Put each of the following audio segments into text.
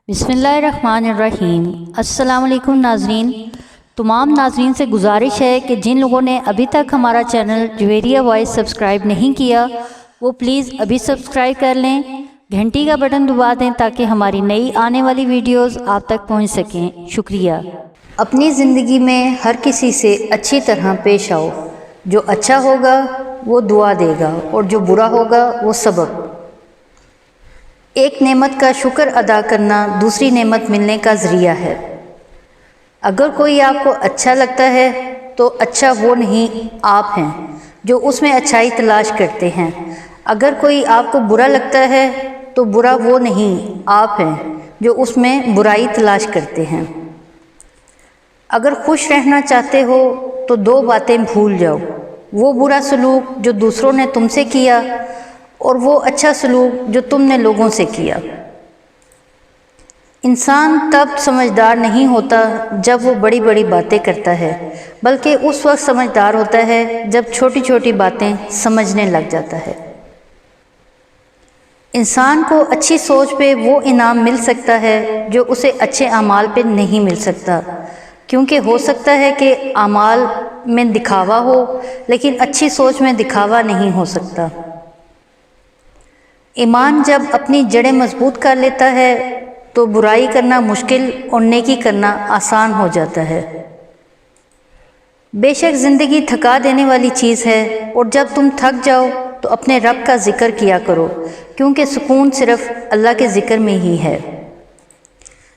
बिस्मिल्लाहिर्रहमानिर्रहीम। अस्सलाम वालेकुम नाज़रीन। तमाम नाज़रीन से गुजारिश है कि जिन लोगों ने अभी तक हमारा चैनल जुवेरिया वॉइस सब्सक्राइब नहीं किया वो प्लीज़ अभी सब्सक्राइब कर लें, घंटी का बटन दबा दें ताकि हमारी नई आने वाली वीडियोस आप तक पहुंच सकें। शुक्रिया। अपनी ज़िंदगी में हर किसी से अच्छी तरह पेश आओ। जो अच्छा होगा वो दुआ देगा और जो बुरा होगा वो सबक। एक नेमत का शुक्र अदा करना दूसरी नेमत मिलने का ज़रिया है। अगर कोई आपको अच्छा लगता है तो अच्छा वो नहीं आप हैं जो उसमें अच्छाई तलाश करते हैं। अगर कोई आपको बुरा लगता है तो बुरा वो नहीं आप हैं जो उसमें बुराई तलाश करते हैं। अगर खुश रहना चाहते हो तो दो बातें भूल जाओ, वो बुरा सलूक जो दूसरों ने तुमसे किया और वो अच्छा सलूक जो तुमने लोगों से किया। इंसान तब समझदार नहीं होता जब वो बड़ी बड़ी बातें करता है, बल्कि उस वक्त समझदार होता है जब छोटी छोटी बातें समझने लग जाता है। इंसान को अच्छी सोच पे वो इनाम मिल सकता है जो उसे अच्छे अमाल पे नहीं मिल सकता, क्योंकि हो सकता है कि अमाल में दिखावा हो लेकिन अच्छी सोच में दिखावा नहीं हो सकता। ईमान जब अपनी जड़ें मजबूत कर लेता है तो बुराई करना मुश्किल और नेकी करना आसान हो जाता है। बेशक ज़िंदगी थका देने वाली चीज़ है और जब तुम थक जाओ तो अपने रब का ज़िक्र किया करो, क्योंकि सुकून सिर्फ़ अल्लाह के ज़िक्र में ही है।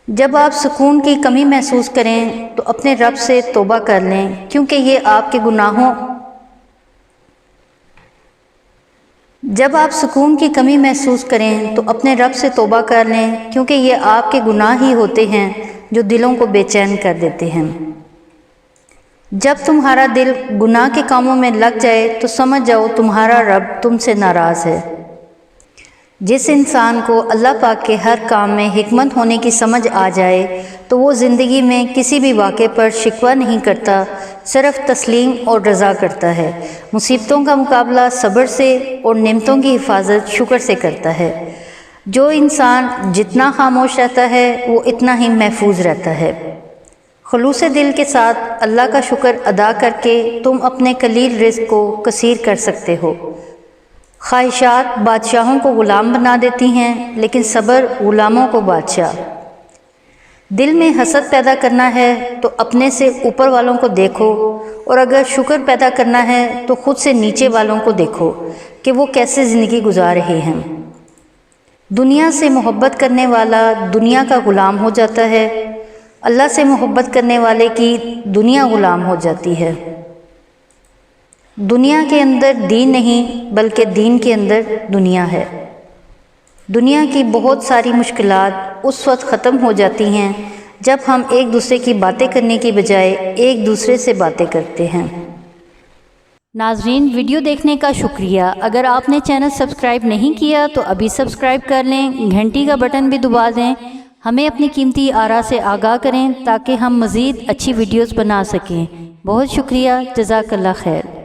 जब आप सुकून की कमी महसूस करें तो अपने रब से तौबा कर लें, क्योंकि ये आपके गुनाहों जब आप सुकून की कमी महसूस करें तो अपने रब से तौबा कर लें, क्योंकि ये आपके गुनाह ही होते हैं जो दिलों को बेचैन कर देते हैं। जब तुम्हारा दिल गुनाह के कामों में लग जाए तो समझ जाओ तुम्हारा रब तुमसे नाराज़ है। जिस इंसान को अल्लाह पाक के हर काम में हिकमत होने की समझ आ जाए तो वो ज़िंदगी में किसी भी वाक़े पर शिकवा नहीं करता, सिर्फ़ तस्लीम और रज़ा करता है। मुसीबतों का मुकाबला सब्र से और नेमतों की हिफाजत शुक्र से करता है। जो इंसान जितना खामोश रहता है वो इतना ही महफूज रहता है। खुलूस दिल के साथ अल्लाह का शुक्र अदा करके तुम अपने कलील रिज़्क़ को कसीर कर सकते हो। ख्वाहिशात बादशाहों को ग़ुलाम बना देती हैं, लेकिन सब्र ग़ुलामों को बादशाह। दिल में हसद पैदा करना है तो अपने से ऊपर वालों को देखो, और अगर शुक्र पैदा करना है तो ख़ुद से नीचे वालों को देखो कि वो कैसे ज़िंदगी गुजार रहे हैं। दुनिया से मोहब्बत करने वाला दुनिया का ग़ुलाम हो जाता है, अल्लाह से मोहब्बत करने वाले की दुनिया ग़ुलाम हो जाती है। दुनिया के अंदर दीन नहीं बल्कि दीन के अंदर दुनिया है। दुनिया की बहुत सारी मुश्किलात उस वक्त ख़त्म हो जाती हैं जब हम एक दूसरे की बातें करने की बजाय एक दूसरे से बातें करते हैं। नाज़रीन, वीडियो देखने का शुक्रिया। अगर आपने चैनल सब्सक्राइब नहीं किया तो अभी सब्सक्राइब कर लें, घंटी का बटन भी दबा दें। हमें अपनी कीमती आरा से आगाह करें ताकि हम मज़ीद अच्छी वीडियोज़ बना सकें। बहुत शुक्रिया। जज़ाकल्लाह खैर।